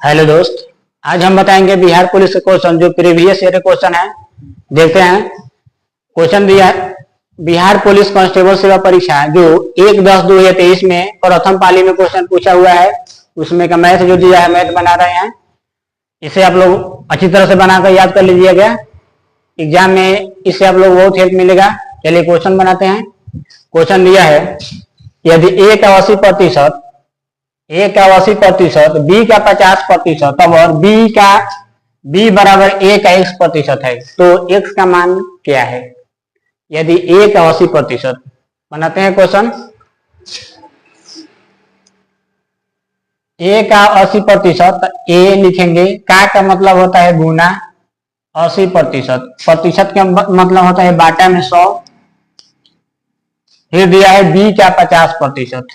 Hello दोस्त, आज हम बताएंगे बिहार पुलिस के क्वेश्चन जो प्रीवियस ईयर क्वेश्चन है। देखते हैं क्वेश्चन दिया है। बिहार पुलिस कांस्टेबल सेवा परीक्षा जो 1/10/2023 में प्रथम पाली में क्वेश्चन पूछा हुआ है, उसमें का मैथ जो दिया है मैथ बना रहे हैं। इसे आप लोग अच्छी तरह से बनाकर याद कर लीजिएगा, एग्जाम में इससे आप लोग बहुत हेल्प मिलेगा। चलिए क्वेश्चन बनाते हैं। क्वेश्चन दिया है यदि ए का 80%, ए का 80%, बी का 50% और बी बराबर ए का x% है, तो x का मान क्या है? यदि ए का 80%, बनाते हैं क्वेश्चन। ए का 80%, ए लिखेंगे, का मतलब होता है गुना, 80%, प्रतिशत का मतलब होता है बाटा में 100। फिर दिया है बी का 50%,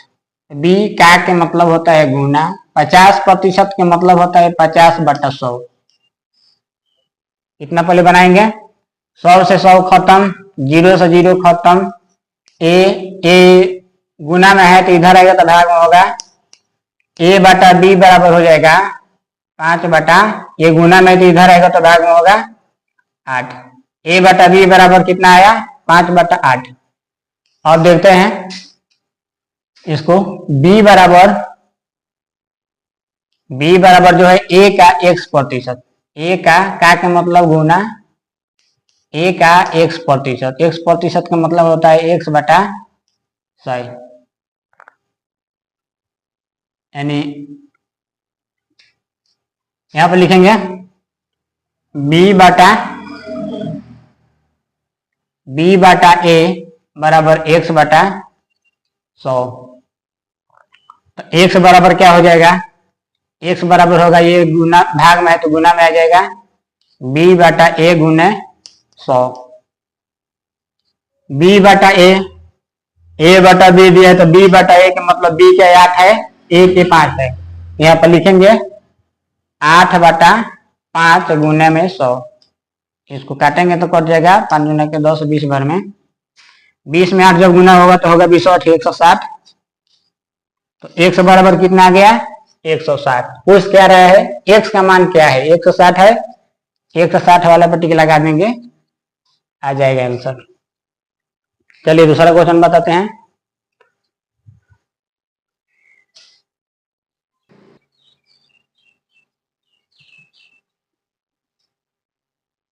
बी का के मतलब होता है गुना, 50% के मतलब होता है 50/100। कितना पहले बनाएंगे? 100 से 100 खत्म, 0 से 0 खत्म। ए गुना में है तो इधर आएगा तो भाग में होगा। ए बटा बी बराबर हो जाएगा 5 ये गुना में तो इधर आएगा तो भाग में होगा 8। ए बटा बी बराबर कितना आया? 5/8। अब देखते हैं इसको। b बराबर जो है ए का x%, ए का के मतलब गुना, ए का x%, x% का मतलब होता है x/100, यानी यहां पर लिखेंगे b बटा ए बराबर x/100। तो x बराबर क्या हो जाएगा? x बराबर होगा, ये गुना भाग में है तो गुना में आ जाएगा, b बटा ए गुने 100। b बटा ए बटा बी दिया है तो b बटा ए का मतलब b के 8 है, ए के 5 है। यहाँ पर लिखेंगे 8/5 गुने में 100। इसको काटेंगे तो कट जाएगा 5 गुना के 10, 20 भर में 20 में 8 जब गुना होगा तो होगा 20 8 160। तो x बराबर कितना आ गया? 160। पूछ क्या रहा है? x का मान क्या है? 160 है, 160 वाला पर टिक लगा देंगे, आ जाएगा आंसर। चलिए दूसरा क्वेश्चन बताते हैं।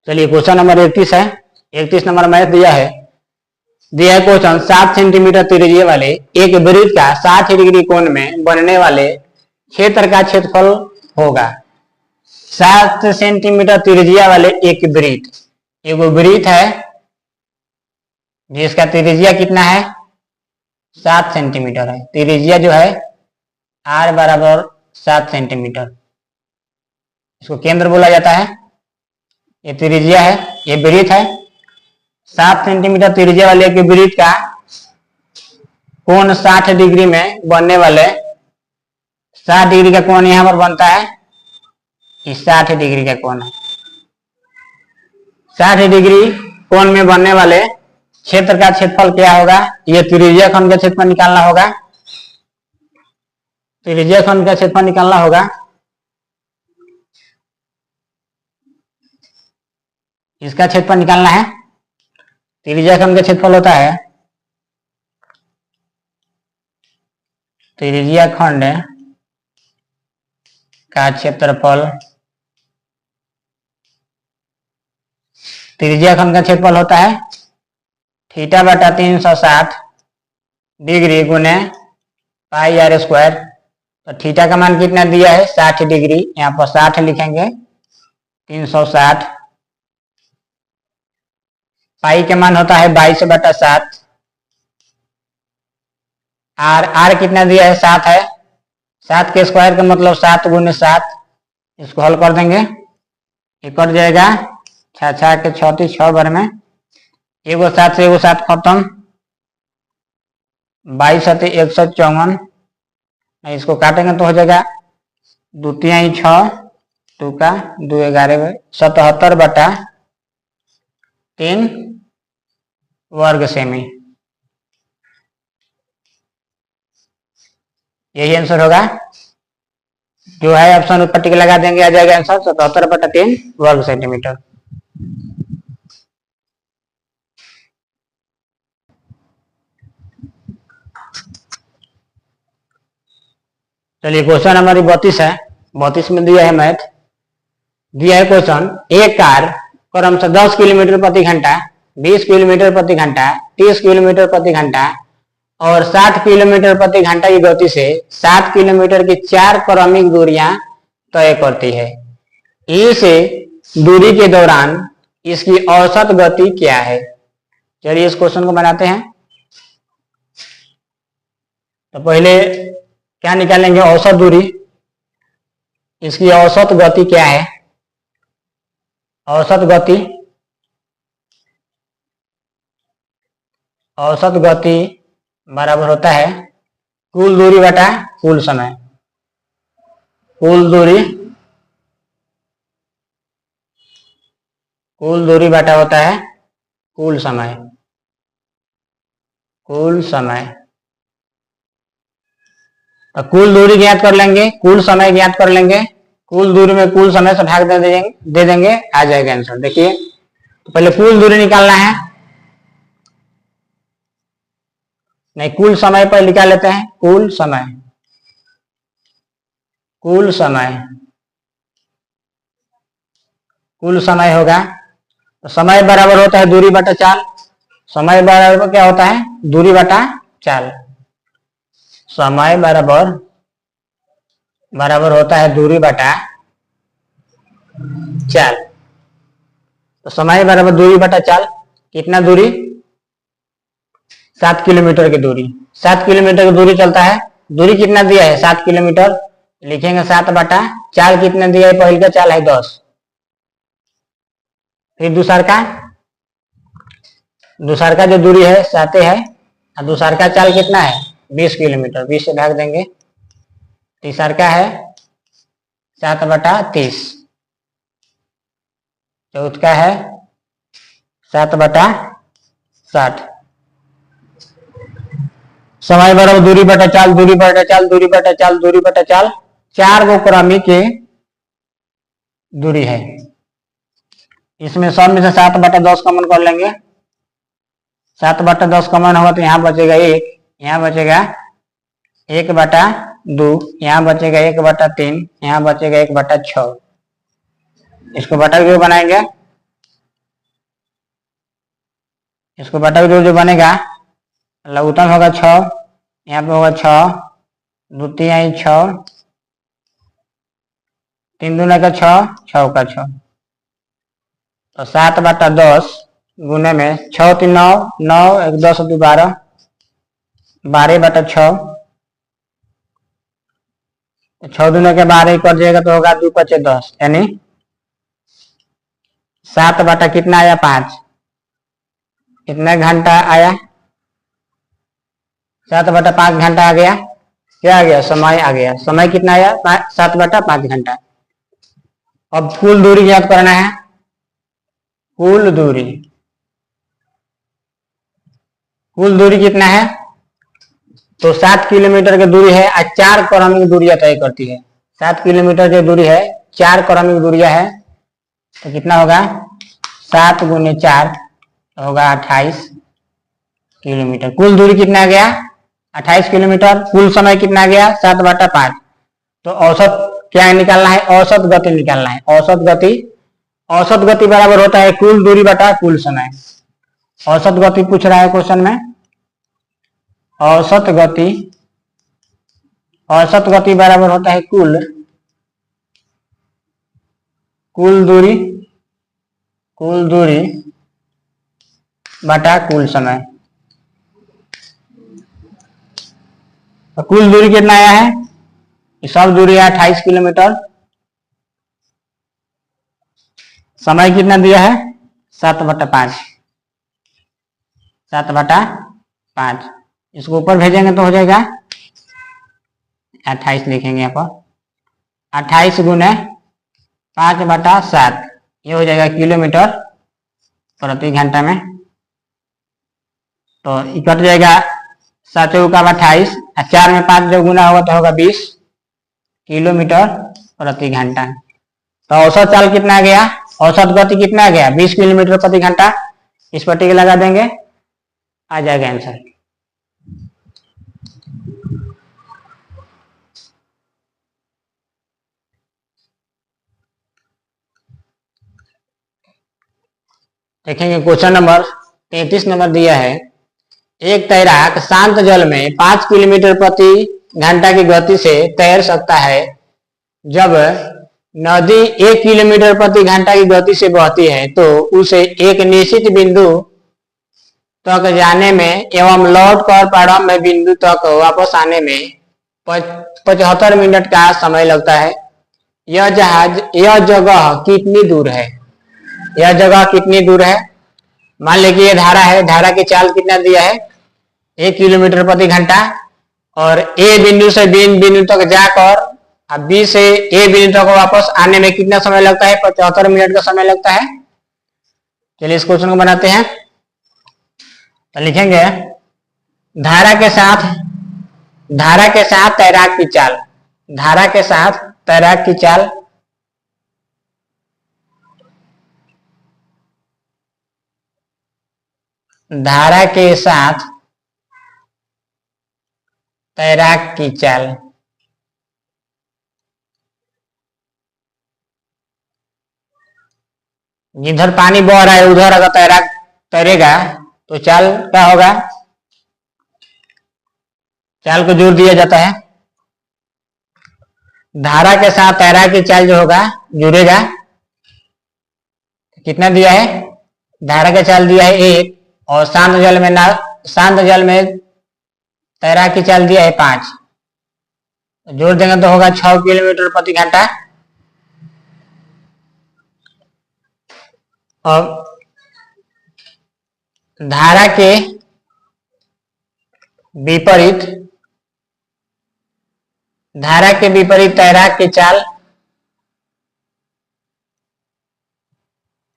चलिए क्वेश्चन नंबर 31 है। 31 नंबर मैथ दिया है क्वेश्चन 7 सेंटीमीटर त्रिज्या वाले एक वृत्त का 60 डिग्री कोण में बनने वाले क्षेत्र का क्षेत्रफल होगा। 7 सेंटीमीटर त्रिज्या वाले एक वृत्त है जिसका त्रिज्या कितना है? 7 सेंटीमीटर है। त्रिज्या जो है r बराबर 7 सेंटीमीटर, इसको केंद्र बोला जाता है। ये त्रिज्या है, ये वृत्त है। 7 सेंटीमीटर त्रिज्या वाले के वृत्त का कोण 60 डिग्री में बनने वाले, 60 डिग्री का कोण यहां पर बनता है, इस 60 डिग्री का कोण है। 60 डिग्री कोण में बनने वाले क्षेत्र का क्षेत्रफल क्या होगा? ये त्रिज्या खंड का क्षेत्रफल निकालना होगा। त्रिज्या खंड का क्षेत्रफल निकालना होगा। इसका क्षेत्रफल निकालना है। त्रिज्या खंड का क्षेत्रफल होता है, त्रिज्या खंड का क्षेत्रफल, त्रिज्या खंड का क्षेत्रफल होता है थीटा बटा 360 डिग्री गुने पाई r स्क्वायर। तो थीटा का मान कितना दिया है? 60 डिग्री, यहाँ पर 60 लिखेंगे, 360। पाई का मान होता है 22/7। r कितना दिया है? 7 है। 7 के स्क्वायर का मतलब 7 गुने 7। इसको हल कर देंगे, ये कट जाएगा, 6 के 36, 6 भर में, एगो 7 से एगो 7 खत्म, 22 7 154। इसको काटेंगे तो हो जाएगा 2 3 6, 2 का 2 11, 77/3 वर्ग सेमी। यही आंसर होगा। जो है ऑप्शन पर टिक लगा देंगे, आ जाएगा आंसर 77/3 वर्ग सेंटीमीटर। चलिए क्वेश्चन हमारी 32 है। 32 में दिया है मैथ, दिया है क्वेश्चन, एक कार क्रमशः 10 किलोमीटर प्रति घंटा, 20 किलोमीटर प्रति घंटा, 30 किलोमीटर प्रति घंटा और 60 किलोमीटर प्रति घंटा की गति से 7 किलोमीटर की 4 क्रमिक दूरियां तय करती है। इस दूरी के दौरान इसकी औसत गति क्या है? चलिए इस क्वेश्चन को बनाते हैं। तो पहले क्या निकालेंगे? औसत दूरी। इसकी औसत गति क्या है? औसत गति, औसत गति बराबर होता है कुल दूरी बटा कुल समय। कुल दूरी बटा होता है कुल समय। कुल समय, तो कुल दूरी ज्ञात कर लेंगे, कुल समय ज्ञात कर लेंगे। कुल दूरी में कुल समय से भाग दे देंगे, आ जाएगा आंसर। देखिए तो पहले कुल दूरी निकालना है, नहीं कुल समय पर निकाल लेते हैं। कुल समय, कुल समय, कुल समय होगा तो समय बराबर होता है दूरी बटा चाल। समय बराबर क्या होता है? दूरी बटा चाल। समय बराबर होता है दूरी बटा चाल। तो समय बराबर दूरी बटा चाल, कितना दूरी? 7 किलोमीटर की दूरी। 7 किलोमीटर की दूरी चलता है। दूरी कितना दिया है? 7 किलोमीटर। लिखेंगे 7 बटा चाल कितना दिया है? पहले का चाल है 10। फिर दूसर का जो दूरी है 7 है और दूसर का चाल कितना है? 20 किलोमीटर। 20 से भाग देंगे। तीसर का है 7/30। चौथ का है 7/60। समय बराबर दूरी बटा चाल, दूरी बटा चाल, दूरी बटा चाल, दूरी बटा चाल, 4 गो क्रमिक दूरी है। इसमें सब में से 7/10 कॉमन कर लेंगे। 7/10 कॉमन होगा तो यहाँ बचेगा 1, यहाँ बचेगा 1/2, यहाँ बचेगा 1/3, यहाँ बचेगा 1/6। इसको बटा जो बनाएंगे, इसको बटा जो बनेगा लघुत्तम होगा 6, यहाँ पे होगा 6, 2 3 6, 3 दूना का 6, 6 का 6। तो 7/10 गुने में 6 3 9, 9 1 10 2 12, 12/6। 6 दूना के 12 कर जाएगा तो होगा 2 5 10, यानी 7 बटा कितना आया? 5। कितना घंटा आया? 7/5 घंटा आ गया। क्या आ गया? समय आ गया। समय कितना आया? 7/5 घंटा। अब कुल दूरी ज्ञात करना है। कुल दूरी, कुल दूरी कितना है? तो 7 किलोमीटर की दूरी है और 4 क्रमिक दूरियां तय करती है। 7 किलोमीटर की दूरी है, 4 क्रमिक दूरियां है, तो कितना होगा? 7 गुने 4 होगा 28 किलोमीटर। कुल दूरी कितना आ गया? 28 किलोमीटर। कुल समय कितना आ गया? 7/5। तो औसत क्या निकालना है? औसत गति निकालना है। औसत गति, औसत गति बराबर होता है कुल दूरी बटा कुल समय। औसत गति पूछ रहा है क्वेश्चन में। औसत गति, औसत गति बराबर होता है कुल दूरी, कुल दूरी बटा कुल समय। तो कुल दूरी कितना आया है? सब दूरी है 28 किलोमीटर। समय कितना दिया है? 7/5। 7/5। इसको ऊपर भेजेंगे तो हो जाएगा 28 लिखेंगे यहाँ पर। 28 गुने 5/7, ये हो जाएगा किलोमीटर प्रति घंटा में। तो कट जाएगा 7 का 28, 4 में 5 जो गुना होगा तो होगा 20। किलोमीटर प्रति घंटा। तो औसत चाल कितना गया, औसत गति कितना गया 20 किलोमीटर प्रति घंटा। इस पट्टी के लगा देंगे, आ जाएगा आंसर। देखेंगे क्वेश्चन नंबर 33 नंबर दिया है। एक तैराक शांत जल में 5 किलोमीटर प्रति घंटा की गति से तैर सकता है जब नदी 1 किलोमीटर प्रति घंटा की गति से बहती है, तो उसे एक निश्चित बिंदु तक जाने में एवं लौट कर प्रारंभ बिंदु तक वापस आने में 75 मिनट का समय लगता है। यह जगह कितनी दूर है? यह जगह कितनी दूर है? मान लीजिए ये धारा है, धारा की चाल कितना दिया है 1 किलोमीटर प्रति घंटा, और ए बिंदु से बी बिंदु तक जाकर अब बी से ए बिंदु तक वापस आने में कितना समय लगता है? 75 मिनट का समय लगता है। चलिए इस क्वेश्चन को बनाते हैं। तो लिखेंगे धारा के साथ तैराक की चाल, धारा के साथ तैराक की चाल। धारा के साथ तैराक की चाल। जिधर पानी बह रहा है उधर अगर तैराक तैरेगा तो चाल क्या होगा? चाल को जोड़ दिया जाता है। धारा के साथ तैराक की चाल जो होगा जुड़ेगा। कितना दिया है? धारा का चाल दिया है 1, और शांत जल में तैराक की चाल दिया है 5, जोड़ देंगे तो होगा 6 किलोमीटर प्रति घंटा। और धारा के विपरीत तैराक की चाल,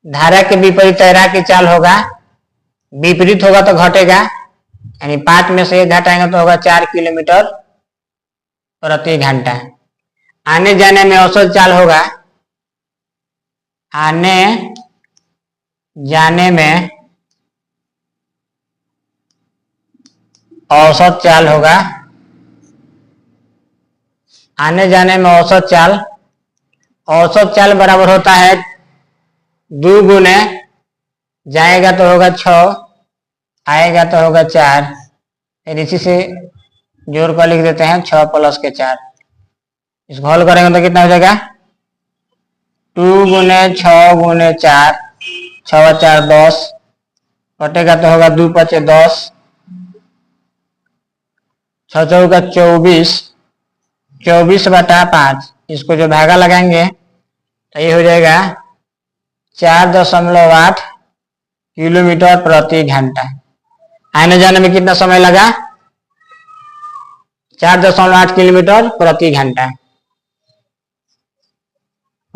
धारा के विपरीत तैराक की चाल होगा, विपरीत होगा तो घटेगा, यानी 5 में से 1 घटाएंगे तो होगा 4 किलोमीटर प्रति घंटा। आने जाने में औसत चाल होगा, आने जाने में औसत चाल होगा, आने जाने में औसत चाल बराबर होता है 2 गुने जाएगा तो होगा 6, आएगा तो होगा 4। फिर इसी से जोड़ कर लिख देते हैं 6 + के 4। इसको हल करेंगे तो कितना हो जाएगा 2 गुने 6 गुने 4, 6 × 4 10, कटेगा तो होगा 2 × 5 10, 6 × 4 24, 24/5। इसको जो धागा लगाएंगे तो ये हो जाएगा 4.8 किलोमीटर प्रति घंटा। आने जाने में कितना समय लगा? 4.8 किलोमीटर प्रति घंटा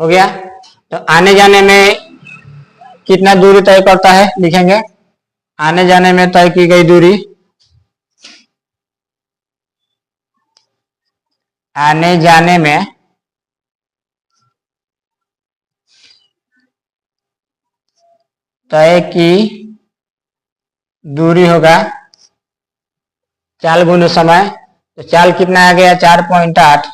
हो गया। तो आने जाने में कितना दूरी तय करता है लिखेंगे। आने जाने में तय की गई दूरी, आने जाने में तय की दूरी होगा चाल गुने समय। तो चाल कितना आ गया 4.8,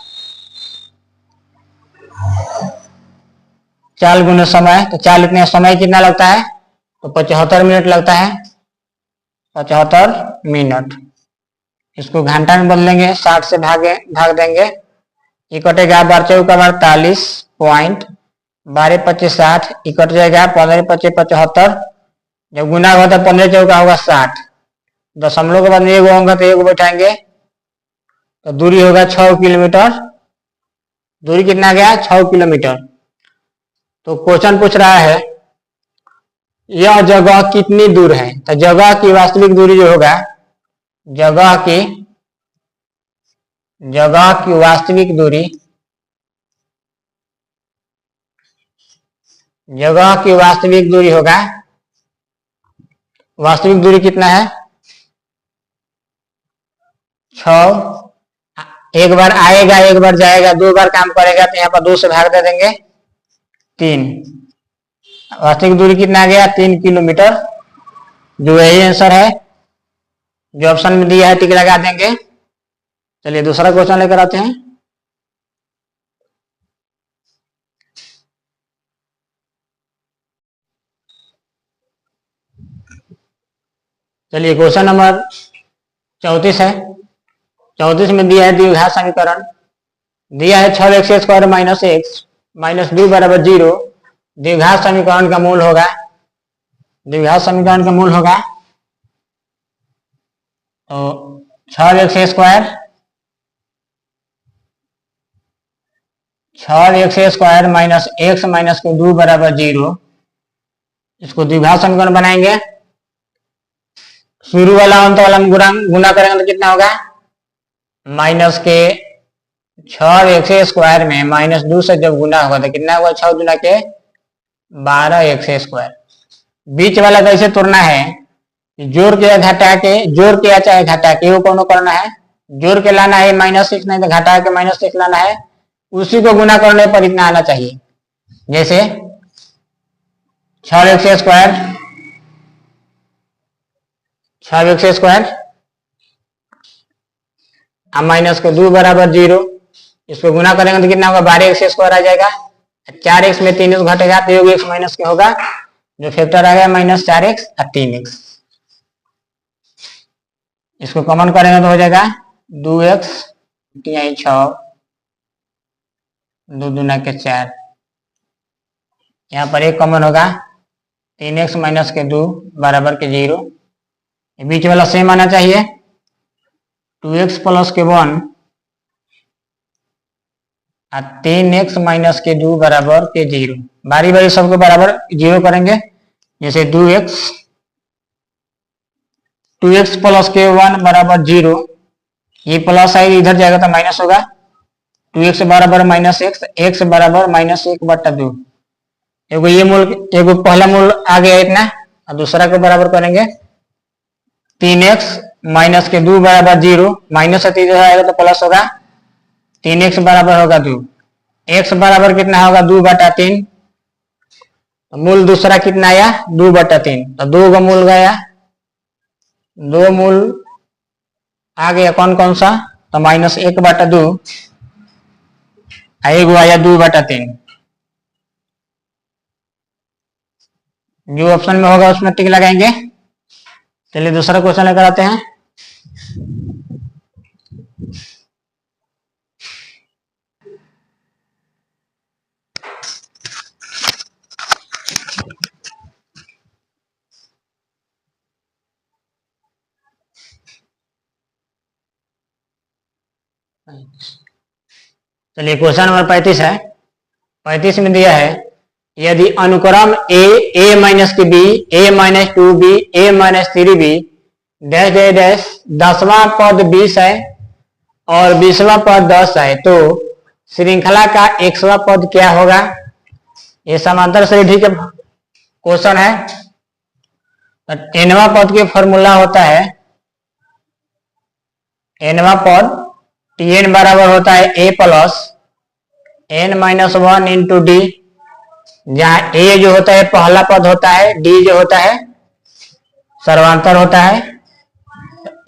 चाल गुने समय। तो चाल इतने समय कितना लगता है? तो 75 मिनट लगता है, 75 मिनट। इसको घंटा में बदलेंगे, 60 से भाग देंगे, ये कटेगा 12 × 48 पॉइंट, 12 × 25 60, ये कट जाएगा 15 × 25 75। जब गुना होगा तो 15 × 4 होगा 60, दशमलव के बाद में 1 होगा तो 1 बैठाएंगे, तो दूरी होगा 6 किलोमीटर। दूरी कितना गया 6 किलोमीटर। तो क्वेश्चन पूछ रहा है यह जगह कितनी दूर है? तो जगह की वास्तविक दूरी जो होगा, जगह की वास्तविक दूरी, जगह की वास्तविक दूरी होगा, वास्तविक दूरी कितना है 6, एक बार आएगा एक बार जाएगा, 2 बार काम करेगा तो यहाँ पर 2 से भाग दे देंगे 3। वास्तविक दूरी कितना आ गया 3 किलोमीटर, जो यही आंसर है जो ऑप्शन में दिया है, टिक लगा देंगे। चलिए दूसरा क्वेश्चन लेकर आते हैं। चलिए क्वेश्चन नंबर 34 है। 34 में दिया है द्विघात समीकरण, दिया है 6x² minus x minus B बराबर 0। द्विघात समीकरण का मूल होगा, द्विघात समीकरण का मूल होगा तो 6x² माइनस एक्स माइनस 2 बराबर 0। इसको द्विघात समीकरण बनाएंगे, शुरू वाला अंत वाला में गुना करेंगे तो कितना होगा माइनस के 6x² में माइनस 2 से जब गुना होगा तो कितना होगा 6 गुना के 12x²। बीच वाला कैसे तोड़ना है, जोड़ के घटा के, जोड़ के या चाहे घटा के, वो कौन करना है, जोड़ के लाना है -6, नहीं तो घटा के -6 लाना है, उसी को गुना करने पर इतना आना चाहिए। जैसे 6x² अब माइनस के 2 बराबर 0, इसको गुना करेंगे तो कितना होगा 12x² आ जाएगा। 4x में 3x घटेगा तो योग x माइनस के होगा, जो फैक्टर आ गया -4x और 3x। इसको कॉमन करेंगे तो हो जाएगा 2x, यही 6, 2 दूना के 4, यहाँ पर एक कॉमन होगा 3x माइनस के 2 बराबर के 0। बीच वाला सेम आना चाहिए, 2x प्लस के 1 और 3x माइनस के 2 बराबर के 0। बारी बारी सबको बराबर 0 करेंगे। जैसे 2x प्लस के 1 बराबर 0, ये प्लस है इधर जाएगा तो माइनस होगा, 2x बराबर -x, x बराबर -1/2। एगो ये मूल, एगो पहला मूल आ गया इतना, और दूसरा को बराबर करेंगे 3x माइनस के 2 बराबर 0, माइनस से इधर आएगा तो प्लस होगा, 3x बराबर होगा 2, x बराबर कितना होगा 2/3। मूल दूसरा कितना आया 2/3, तो 2 का मूल गया, 2 मूल आ गया कौन कौन सा, तो -1/2, एक आया 2/3। जो ऑप्शन में होगा उसमें टिक लगाएंगे। चलिए दूसरा क्वेश्चन लेकर आते हैं। चलिए क्वेश्चन नंबर 35 है। 35 में दिया है यदि अनुक्रम a माइनस के b, a minus 2b, a minus 3b dash dash dash 10वां पद 20 है और 20वां पद 10 है, तो श्रृंखला का 100वां पद क्या होगा। ये समांतर श्रेणी के क्वेश्चन है। nवां पद के फॉर्मूला होता है, nवां पद tn बराबर होता है a plus n-1 into D, जहां a जो होता है पहला पद होता है, d जो होता है सर्वांतर होता है।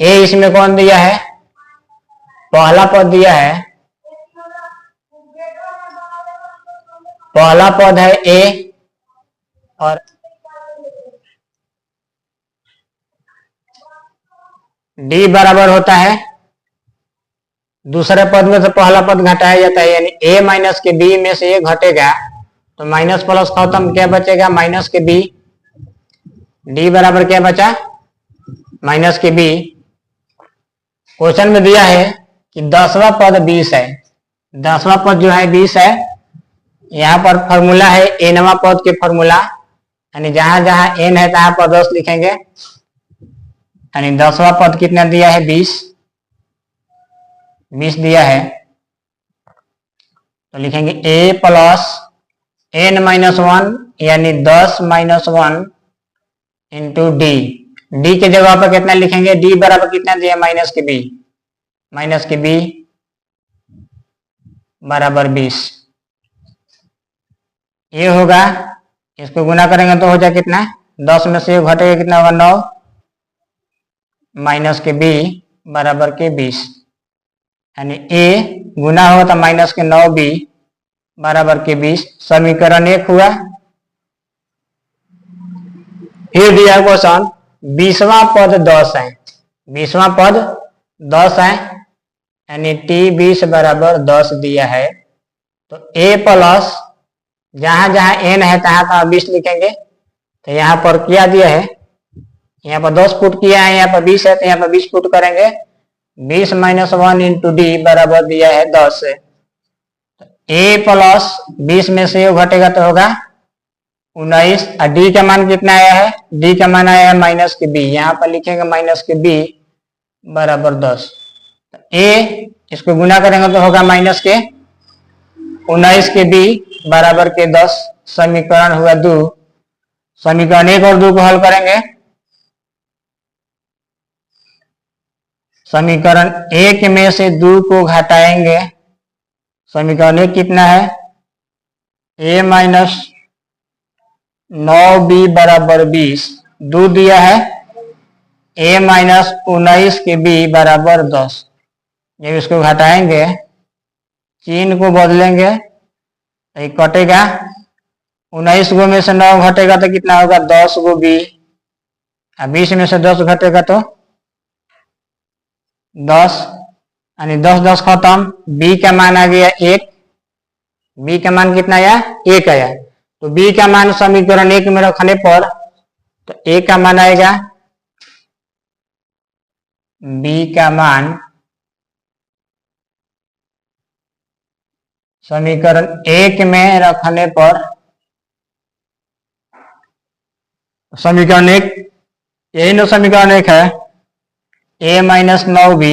a इसमें कौन दिया है, पहला पद दिया है, पहला पद है a, और d बराबर होता है, दूसरे पद में से पहला पद घटाया जाता है, यानी a माइनस के b में से a घटेगा तो माइनस प्लस खत्म, क्या बचेगा माइनस के b, d बराबर क्या बचा माइनस के b। क्वेश्चन में दिया है कि 10वां पद 20 है, 10वां पद जो है 20 है, यहाँ पर फॉर्मूला है nवां पद के फॉर्मूला, यानी जहां जहां n है तहां पर 10 लिखेंगे, यानी 10वां पद कितना दिया है 20 दिया है, तो लिखेंगे a प्लस n-1 यानी 10-1 इंटू डी। डी के जगह पर कितना लिखेंगे, d बराबर कितना दिया माइनस के b, बराबर 20। ये होगा, इसको गुना करेंगे तो हो जाए कितना, 10 में से घटेगा कितना होगा 9 माइनस के बी बराबर के 20, यानी ए गुना होगा तो माइनस के 9 बी बराबर के 20। समीकरण 1 हुआ। फिर दिया क्वेश्चन 20वां पद 10 है, 20वां पद 10 है, यानी टी 20 बराबर 10 दिया है। तो a प्लस जहां जहां n है तहां 20 लिखेंगे। तो यहाँ पर क्या दिया है, यहाँ पर 10 पुट किया है, यहाँ पर 20 है तो यहाँ पर 20 पुट करेंगे। 20 माइनस 1 इंटू डी बराबर दिया है 10 है। a प्लस 20 में से घटेगा तो होगा 19, और डी का मान कितना आया है, डी का मान आया है माइनस के बी, यहाँ पर लिखेंगे माइनस के बी बराबर 10। ए इसको गुना करेंगे तो होगा माइनस के 19 के बी बराबर के 10। समीकरण हुआ 2। समीकरण 1 और 2 को हल करेंगे। समीकरण 1 में से 2 को घटाएंगे। समीकरण 1 कितना है, a माइनस 9b बराबर 20, 2 दिया है, a माइनस 19 के b बराबर 10। जब इसको घटाएंगे, चिन्ह को बदलेंगे, कटेगा, 19 गो में से 9 घटेगा तो कितना होगा 10 गो b, 20 में से 10 घटेगा तो 10, यानी 10 10 खत्म। b का मान आ गया 1, b का मान कितना आया 1 आया। तो b का मान समीकरण 1 में रखने पर तो a का मान आएगा, b का मान समीकरण 1 में रखने पर, समीकरण 1 यही ना, समीकरण 1 है, a माइनस 9b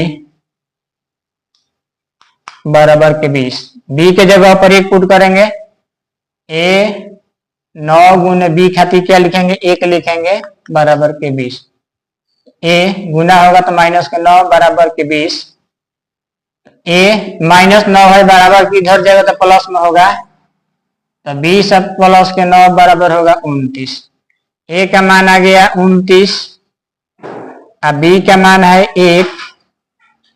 बराबर के 20। b के जगह पर 1 पुट करेंगे, a 9 गुने b खातिर क्या लिखेंगे 1 लिखेंगे बराबर के 20। a गुना होगा तो माइनस के 9 बराबर के 20। a माइनस 9 है बराबर की इधर जगह तो प्लस में होगा, तो 20 प्लस के 9 बराबर होगा 29। a का मान आ गया 29, अब b का मान है 1।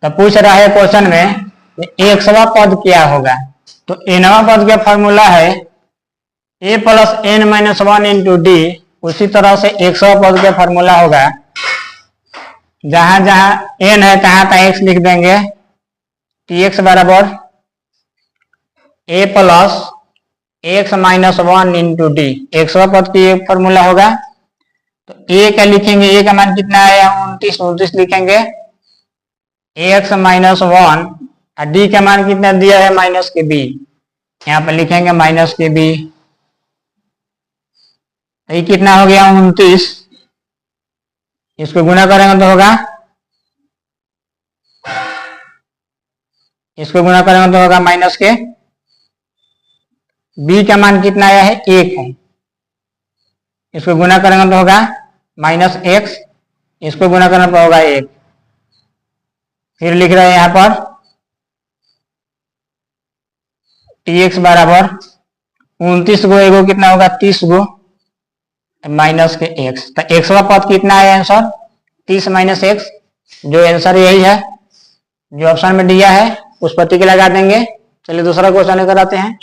तो पूछ रहा है क्वेश्चन में 1वां पद क्या होगा। तो nवां पद का फॉर्मूला है a plus n minus 1 into D. उसी तरह से 1वां पद का फॉर्मूला होगा, जहां जहां n है तहां x लिख देंगे, tx बराबर a plus x minus 1 into D. 1वां पद की एक फॉर्मूला होगा। तो a का लिखेंगे, a का मान कितना आया 29 लिखेंगे, x माइनस 1, और डी का मान कितना दिया है माइनस के b, यहाँ पर लिखेंगे माइनस के b। तो ये कितना हो गया 29, इसको गुना करेंगे तो होगा, इसको गुना करेंगे तो होगा माइनस के, b का मान कितना आया है 1 है, इसको गुना करेंगे तो होगा माइनस x, इसको गुना करने पर होगा 1। फिर लिख रहे हैं यहां पर tx बराबर 29 गो, एगो कितना होगा 30 गो माइनस के x। तो xवां पद कितना है आंसर 30 माइनस x, जो आंसर यही है जो ऑप्शन में दिया है, उस पर टिक लगा देंगे। चलिए दूसरा क्वेश्चन लेकर आते हैं।